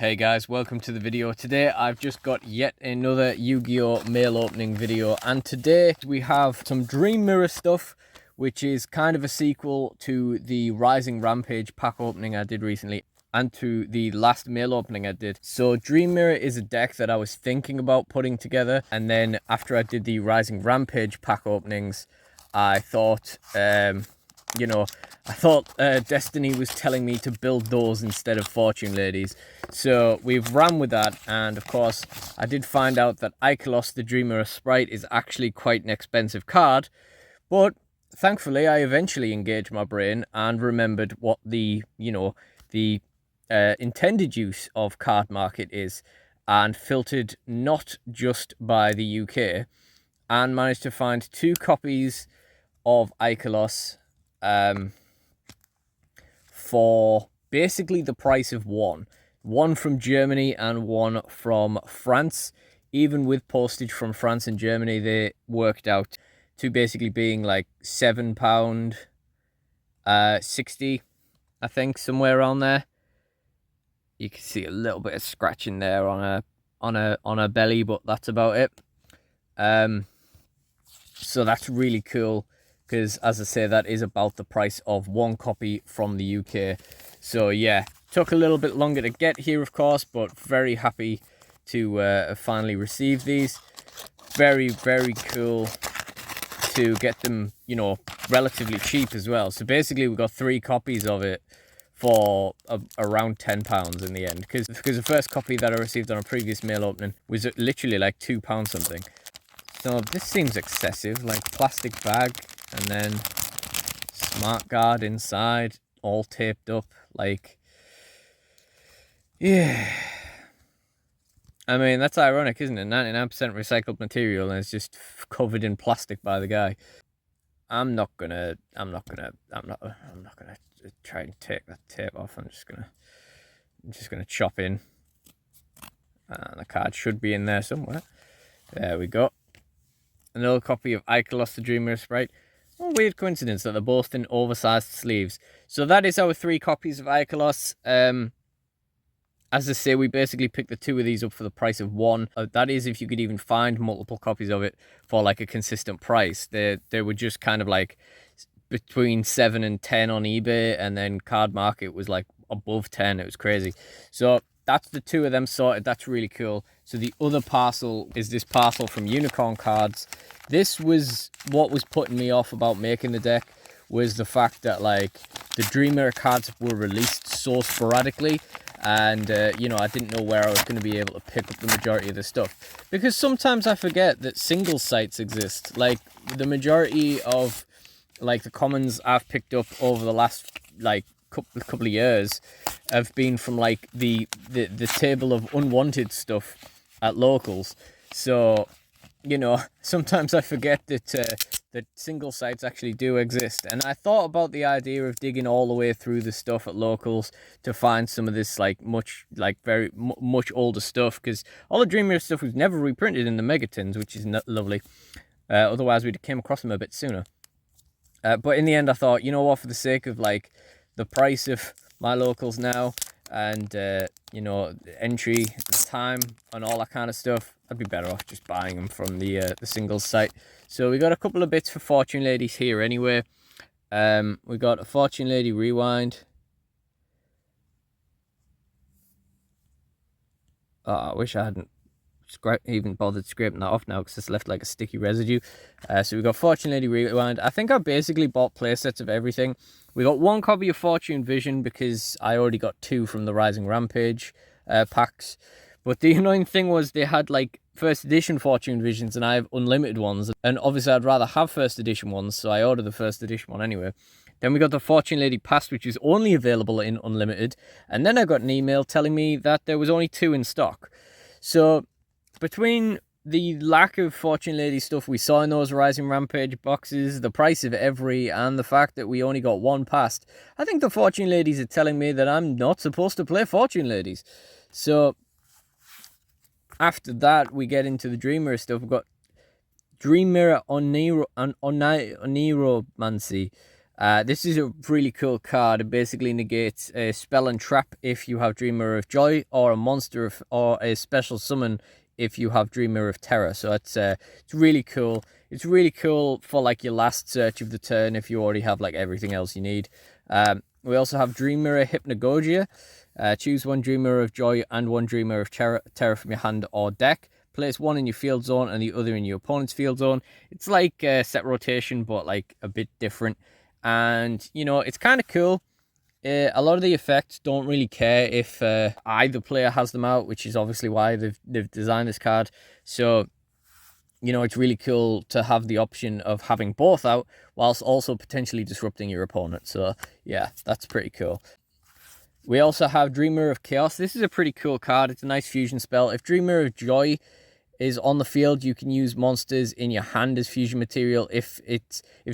Hey guys, welcome to the video. Today I've just got yet another Yu-Gi-Oh mail opening video, and today we have some Dream Mirror stuff, which is kind of a sequel to the Rising Rampage pack opening I did recently and to the last mail opening I did. So Dream Mirror is a deck that I was thinking about putting together, and then after I did the Rising Rampage pack openings, I thought Destiny was telling me to build those instead of Fortune Ladies. So we've ran with that, and of course I did find out that Ikelos the Dreamer Sprite is actually quite an expensive card, but thankfully I eventually engaged my brain and remembered what the intended use of card market is, and filtered not just by the UK, and managed to find 2 copies of Ikelos for basically the price of one from Germany and one from France. Even with postage from France and Germany, they worked out to basically being like £7.60, I think, somewhere around there. You can see a little bit of scratching there on her belly, but that's about it. So that's really cool, because as I say, that is about the price of 1 copy from the UK. So yeah, took a little bit longer to get here, of course, but very happy to finally receive these. Very, very cool to get them, relatively cheap as well. So basically we got 3 copies of it for around £10 in the end, because the first copy that I received on a previous mail opening was literally like £2 something. So this seems excessive, like plastic bag, and then smart guard inside, all taped up, like, yeah. I mean, that's ironic, isn't it? 99% recycled material, and it's just covered in plastic by the guy. I'm not gonna try and take that tape off. I'm just gonna chop in, and the card should be in there somewhere. There we go. Another copy of Ikelos the Dreamer Sprite. Oh, weird coincidence that they're both in oversized sleeves. So that is our 3 copies of Ikelos. As I say, we basically picked the 2 of these up for the price of 1. That is if you could even find multiple copies of it for like a consistent price. They were just kind of like between 7 and 10 on eBay, and then Card Market was like above 10. It was crazy. So that's the 2 of them sorted. That's really cool. So the other parcel is this parcel from Unicorn Cards. This was what was putting me off about making the deck, was the fact that like the Dreamer cards were released so sporadically, and I didn't know where I was going to be able to pick up the majority of the stuff, because sometimes I forget that single sites exist. Like the majority of like the commons I've picked up over the last like couple of years have been from like the table of unwanted stuff at locals. So sometimes I forget that single sites actually do exist, and I thought about the idea of digging all the way through the stuff at locals to find some of this much older stuff, because all the Dreamer stuff was never reprinted in the megatins, which is lovely. Otherwise we'd have came across them a bit sooner. But in the end I thought, you know what, for the sake of like the price of my locals now, and entry, the time, and all that kind of stuff, I'd be better off just buying them from the singles site. So we got a couple of bits for Fortune Ladies here anyway. We got a Fortune Lady Rewind. Oh, I wish I hadn't even bothered scraping that off now, because it's left like a sticky residue. So we got Fortune Lady Rewind. I think I basically bought playsets of everything. We got 1 copy of Fortune Vision, because I already got 2 from the Rising Rampage packs. But the annoying thing was they had like first edition Fortune Visions, and I have unlimited ones, and obviously I'd rather have first edition ones, so I ordered the first edition one anyway. Then we got the Fortune Lady Past, which is only available in unlimited, and then I got an email telling me that there was only 2 in stock. So between the lack of Fortune Lady stuff we saw in those Rising Rampage boxes, the price of every, and the fact that we only got 1 past, I think the Fortune Ladies are telling me that I'm not supposed to play Fortune Ladies. So after that, we get into the Dream Mirror stuff. We've got Dream Mirror Oniromancy. This is a really cool card. It basically negates a spell and trap if you have Dream Mirror of Joy, or a monster or a special summon if you have Dream Mirror of Terror. So it's really cool. It's really cool for like your last search of the turn if you already have like everything else you need. We also have Dream Mirror Hypnagogia. Choose one Dream Mirror of Joy and one Dream Mirror of Terror from your hand or deck. Place one in your field zone and the other in your opponent's field zone. It's like set rotation, but like a bit different. And, you know, it's kind of cool. A lot of the effects don't really care if either player has them out, which is obviously why they've designed this card. So, you know, it's really cool to have the option of having both out whilst also potentially disrupting your opponent. So, yeah, that's pretty cool. We also have Dream Mirror of Chaos. This is a pretty cool card. It's a nice fusion spell. If Dream Mirror of Joy is on the field, you can use monsters in your hand as fusion material. If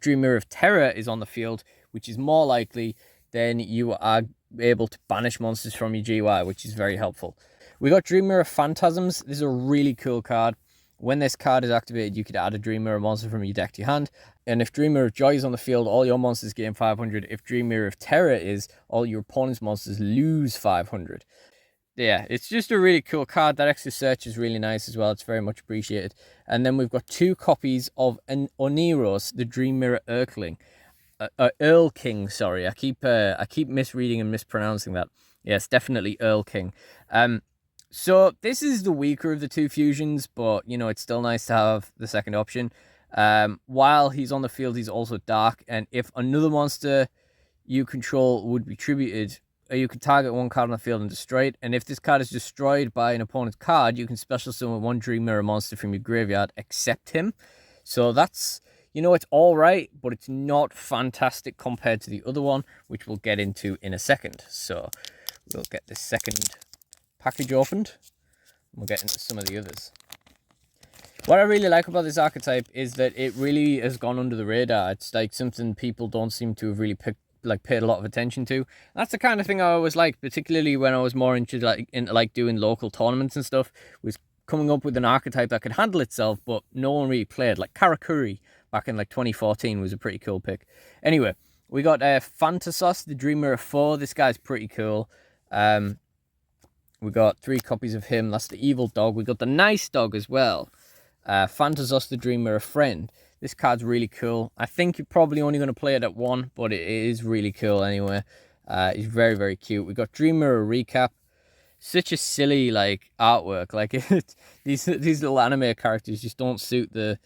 Dream Mirror of Terror is on the field, which is more likely, then you are able to banish monsters from your GUI, which is very helpful. We got Dream Mirror Phantasms. This is a really cool card. When this card is activated, you could add a Dream Mirror monster from your deck to your hand. And if Dream Mirror of Joy is on the field, all your monsters gain 500. If Dream Mirror of Terror is, all your opponent's monsters lose 500. Yeah, it's just a really cool card. That extra search is really nice as well. It's very much appreciated. And then we've got 2 copies of an Oniros, the Dream Mirror Erkling. Earl King, sorry. I keep misreading and mispronouncing that. Yes, definitely Earl King. So this is the weaker of the 2 fusions, but, you know, it's still nice to have the second option. While he's on the field, he's also dark. And if another monster you control would be tributed, you can target one card on the field and destroy it. And if this card is destroyed by an opponent's card, you can special summon one Dream Mirror monster from your graveyard except him. So that's, you know, it's all right, but it's not fantastic compared to the other one, which we'll get into in a second. So we'll get this second package opened, and we'll get into some of the others. What I really like about this archetype is that it really has gone under the radar. It's like something people don't seem to have really paid a lot of attention to. That's the kind of thing I always liked, particularly when I was more into doing local tournaments and stuff, was coming up with an archetype that could handle itself, but no one really played. Like Karakuri back in like 2014 was a pretty cool pick. Anyway, we got Phantasos, the Dream Mirror 4. This guy's pretty cool. We got 3 copies of him. That's the evil dog. We got the nice dog as well. Phantasos, the Dream Mirror Friend. This card's really cool. I think you're probably only going to play it at 1, but it is really cool anyway. It's very, very cute. We got Dream Mirror Recap. Such a silly like artwork. Like these little anime characters just don't suit the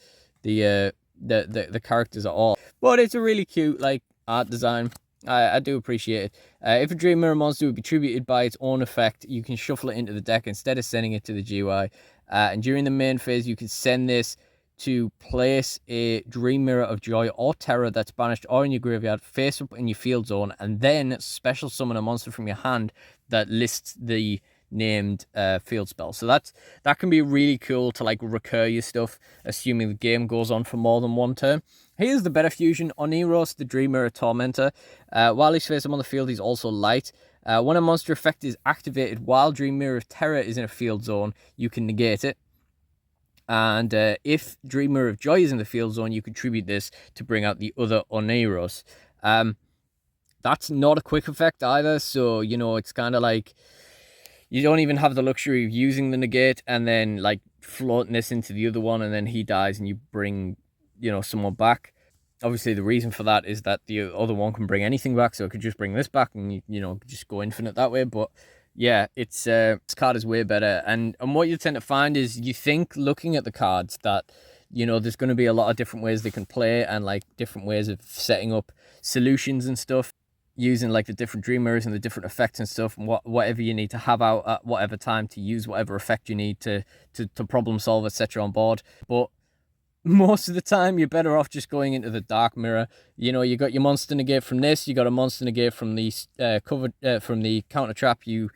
characters at all. But it's a really cute like art design. I do appreciate it. If a Dream Mirror monster would be tributed by its own effect, you can shuffle it into the deck instead of sending it to the GUI. And during the main phase, you can send this to place a Dream Mirror of Joy or Terror that's banished or in your graveyard face up in your field zone, and then special summon a monster from your hand that lists the named field spell. So that can be really cool to like recur your stuff, assuming the game goes on for more than 1 turn. Here's the better fusion, Oniros, the Dream Mirror Tormentor. While he's face up on the field, he's also light. When a monster effect is activated while Dream Mirror of Terror is in a field zone, you can negate it. And if Dream Mirror of Joy is in the field zone, you contribute this to bring out the other Oniros. That's not a quick effect either, so, you know, it's kind of like you don't even have the luxury of using the negate and then, like, floating this into the other one, and then he dies and you bring, you know, someone back. Obviously, the reason for that is that the other one can bring anything back, so it could just bring this back and, you know, just go infinite that way, but yeah, this card is way better. And what you tend to find is you think, looking at the cards, that, you know, there's going to be a lot of different ways they can play and, like, different ways of setting up solutions and stuff, using, like, the different Dream Mirrors and the different effects and stuff, and whatever you need to have out at whatever time to use whatever effect you need to problem solve, etc. on board. But most of the time, you're better off just going into the Dark Mirror. You know, you got your monster negate from this, you got a monster negate from the from the counter trap you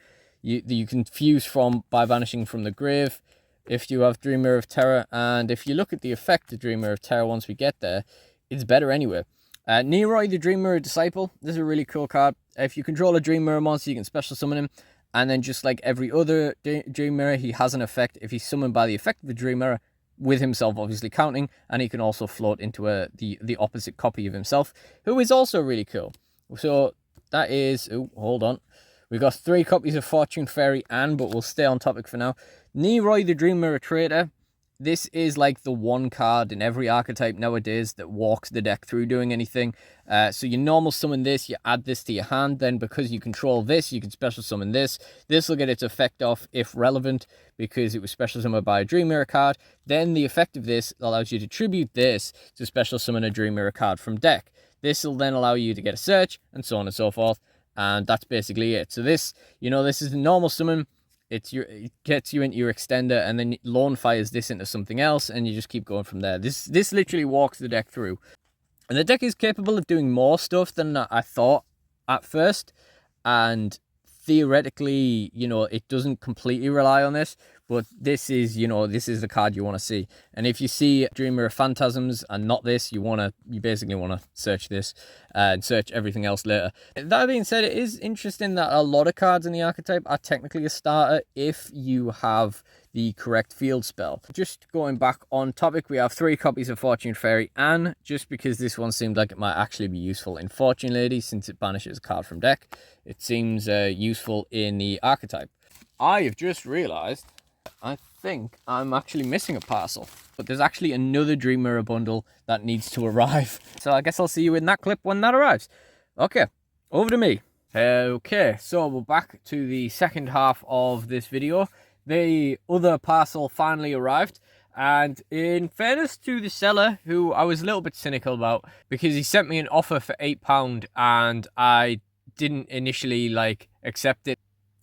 can fuse from by vanishing from the grave if you have Dream Mirror of Terror. And if you look at the effect of Dream Mirror of Terror once we get there, it's better anyway. Neroi, the Dream Mirror Disciple. This is a really cool card. If you control a Dream Mirror monster, you can special summon him. And then just like every other Dream Mirror, he has an effect. If he's summoned by the effect of the Dream Mirror, with himself obviously counting, and he can also float into the opposite copy of himself, who is also really cool. So that is, oh, hold on. We got 3 copies of Fortune Fairy Anne, but we'll stay on topic for now. Neroy the Dream Mirror Traitor. This is like the one card in every archetype nowadays that walks the deck through doing anything. So you normal summon this, you add this to your hand, then because you control this, you can special summon this. This will get its effect off if relevant, because it was special summoned by a Dream Mirror card. Then the effect of this allows you to tribute this to special summon a Dream Mirror card from deck. This will then allow you to get a search, and so on and so forth. And that's basically it. So this, this is a normal summon. It gets you into your extender, and then lone fires this into something else, and you just keep going from there. This literally walks the deck through. And the deck is capable of doing more stuff than I thought at first. And theoretically, it doesn't completely rely on this. But this is, this is the card you want to see. And if you see Dream Mirror Phantasms and not this, you basically want to search this and search everything else later. That being said, it is interesting that a lot of cards in the archetype are technically a starter if you have the correct field spell. Just going back on topic, we have 3 copies of Fortune Fairy Anne, just because this one seemed like it might actually be useful in Fortune Lady, since it banishes a card from deck. It seems useful in the archetype. I have just realized I think I'm actually missing a parcel, but there's actually another Dream Mirror bundle that needs to arrive. So I guess I'll see you in that clip when that arrives. Okay, over to me. Okay, so we're back to the second half of this video. The other parcel finally arrived, and in fairness to the seller, who I was a little bit cynical about, because he sent me an offer for £8 and I didn't initially accept it.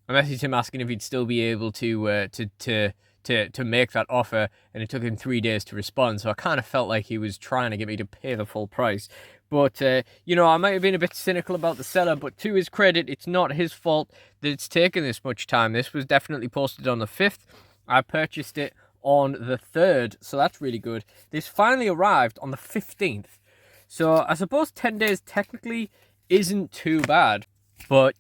I messaged him asking if he'd still be able to make that offer, and it took him 3 days to respond. So I kind of felt like he was trying to get me to pay the full price. But, I might have been a bit cynical about the seller, but to his credit, it's not his fault that it's taken this much time. This was definitely posted on the 5th. I purchased it on the 3rd, so that's really good. This finally arrived on the 15th. So I suppose 10 days technically isn't too bad. But,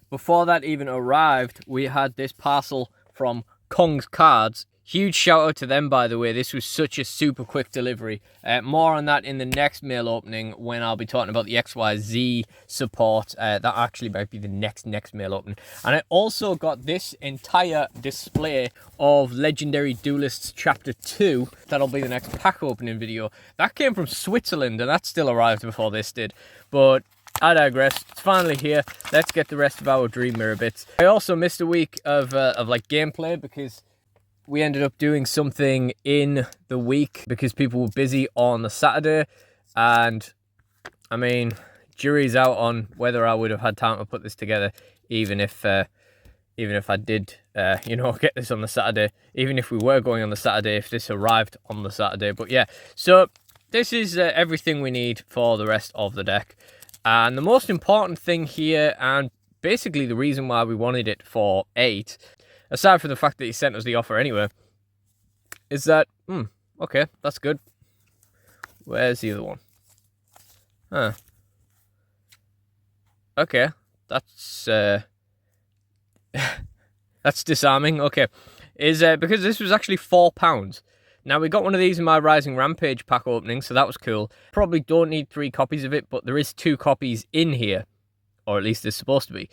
before that even arrived, we had this parcel from Kong's Cards. Huge shout out to them, by the way. This was such a super quick delivery. More on that in the next mail opening, when I'll be talking about the XYZ support. That actually might be the next mail opening. And I also got this entire display of Legendary Duelists Chapter 2. That'll be the next pack opening video. That came from Switzerland, and that still arrived before this did. But I digress. It's finally here. Let's get the rest of our Dream Mirror bits. I also missed a week of gameplay, because we ended up doing something in the week because people were busy on the Saturday, and I mean, jury's out on whether I would have had time to put this together, even if I did get this on the Saturday, even if we were going on the Saturday, if this arrived on the Saturday. But yeah, so this is everything we need for the rest of the deck. And the most important thing here, and basically the reason why we wanted it for 8, aside from the fact that he sent us the offer anyway, is that, okay, that's good. Where's the other one? Huh. Okay, that's that's disarming. Okay, is because this was actually £4. Now, we got one of these in my Rising Rampage pack opening, so that was cool. Probably don't need 3 copies of it, but there is 2 copies in here, or at least there's supposed to be.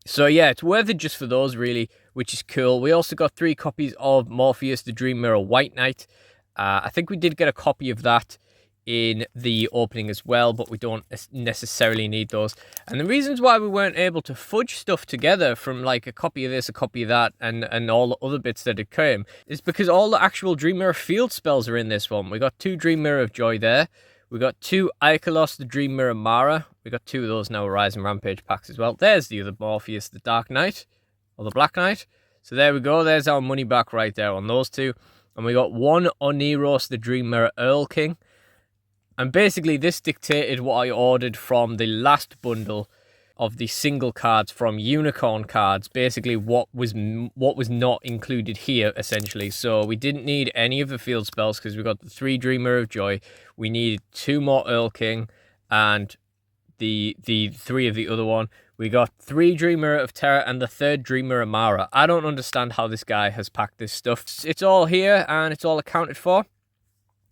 So yeah, it's worth it just for those, really, which is cool. We also got 3 copies of Morpheus, the Dream Mirror White Knight. I think we did get a copy of that in the opening as well, but we don't necessarily need those. And the reasons why we weren't able to fudge stuff together from like a copy of this, a copy of that, and all the other bits that it came, is because all the actual Dream Mirror field spells are in this one. We got 2 Dream Mirror of Joy there. We got 2 Ikelos, the Dream Mirror Mara. We got 2 of those now Rising Rampage packs as well. There's the other Morpheus, the Dark Knight, or the Black Knight. So there we go. There's our money back right there on those 2. And we got 1 Oniros, the Dream Mirror Earl King. And basically this dictated what I ordered from the last bundle of the single cards from Unicorn Cards. Basically what was not included here, essentially. So we didn't need any of the field spells because we got the 3 Dreamer of Joy. We needed 2 more Earl King and the 3 of the other one. We got 3 Dream Mirror of Terror and the 3rd Dream Mirror Mara. I don't understand how this guy has packed this stuff. It's all here and it's all accounted for.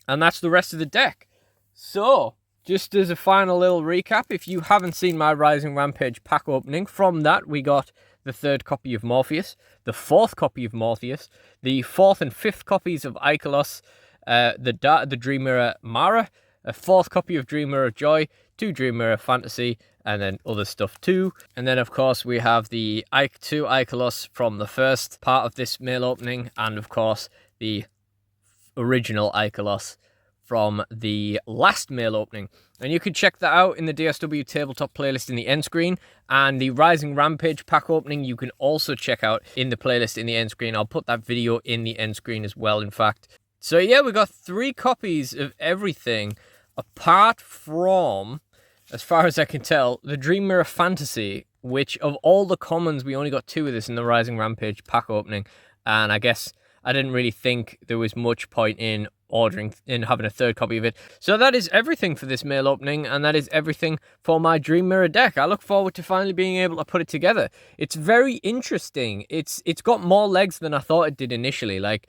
And that's the rest of the deck. So, just as a final little recap, if you haven't seen my Rising Rampage pack opening, from that we got the 3rd copy of Morpheus, the 4th copy of Morpheus, the 4th and 5th copies of Icolos, the Dream Mirror Mara, a 4th copy of Dream Mirror Joy, 2 Dream Mirror Fantasy, and then other stuff too. And then of course we have the 2 Icolos from the first part of this mail opening, and of course the original Icolos from the last mail opening. And you can check that out in the DSW Tabletop playlist in the end screen, and the Rising Rampage pack opening you can also check out in the playlist in the end screen. I'll put that video in the end screen as well, in fact. So yeah, we got 3 copies of everything, apart from, as far as I can tell, the Dream Mirror Fantasy, which of all the commons, we only got 2 of this in the Rising Rampage pack opening. And I guess I didn't really think there was much point in having a 3rd copy of it. So that is everything for this mail opening, and that is everything for my Dream Mirror deck. I look forward to finally being able to put it together. It's very interesting. It's got more legs than I thought it did initially. Like,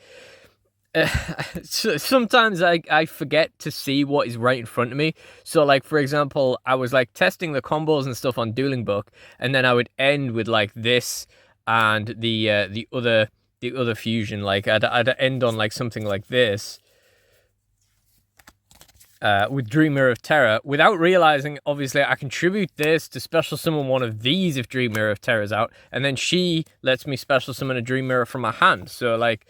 sometimes I forget to see what is right in front of me. So like, for example, I was like testing the combos and stuff on Dueling Book, and then I would end with like this and the other fusion. Like I'd end on like something like this with Dream Mirror of Terror, without realizing obviously I contribute this to special summon one of these if Dream Mirror of Terror is out, and then she lets me special summon a Dream Mirror from my hand. So like,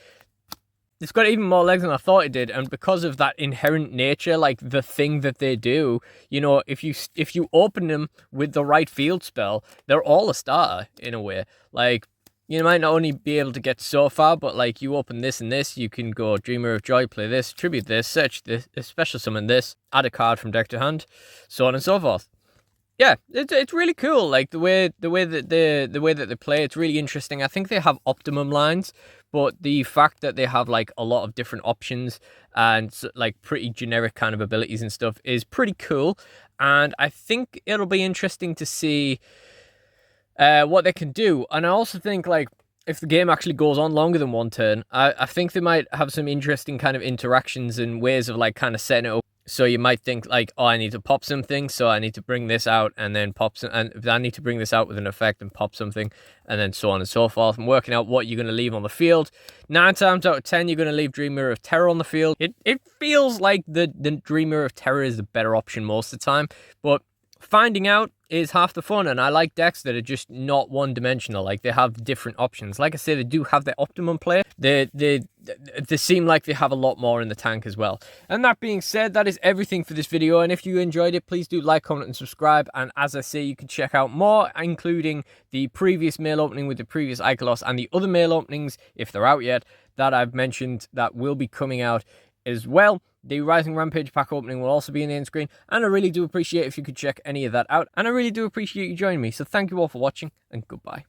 it's got even more legs than I thought it did, and because of that inherent nature, like the thing that they do, you know, if you open them with the right field spell, they're all a starter in a way. Like, you might not only be able to get so far, but like you open this and this, you can go Dreamer of Joy, play this, tribute this, search this, special summon this, add a card from deck to hand, so on and so forth. Yeah, it's really cool. Like the way that they play, it's really interesting. I think they have optimum lines, but the fact that they have like a lot of different options and like pretty generic kind of abilities and stuff is pretty cool. And I think it'll be interesting to see what they can do. And I also think like if the game actually goes on longer than 1 turn, I think they might have some interesting kind of interactions and ways of like kind of setting it up. So you might think like, oh, I need to pop something, so I need to bring this out and then pop some, and I need to bring this out with an effect and pop something, and then so on and so forth, and working out what you're going to leave on the field. 9 times out of 10, you're going to leave Dream Mirror of Terror on the field. It feels like the Dream Mirror of Terror is the better option most of the time, but finding out is half the fun, and I like decks that are just not one-dimensional. Like, they have different options. Like I say, they do have their optimum play. They seem like they have a lot more in the tank as well. And that being said, that is everything for this video, and if you enjoyed it, please do like, comment, and subscribe. And as I say, you can check out more, including the previous mail opening with the previous Icolos and the other mail openings, if they're out yet, that I've mentioned that will be coming out as well. The Rising Rampage pack opening will also be in the end screen, and I really do appreciate if you could check any of that out, and I really do appreciate you joining me. So thank you all for watching, and goodbye.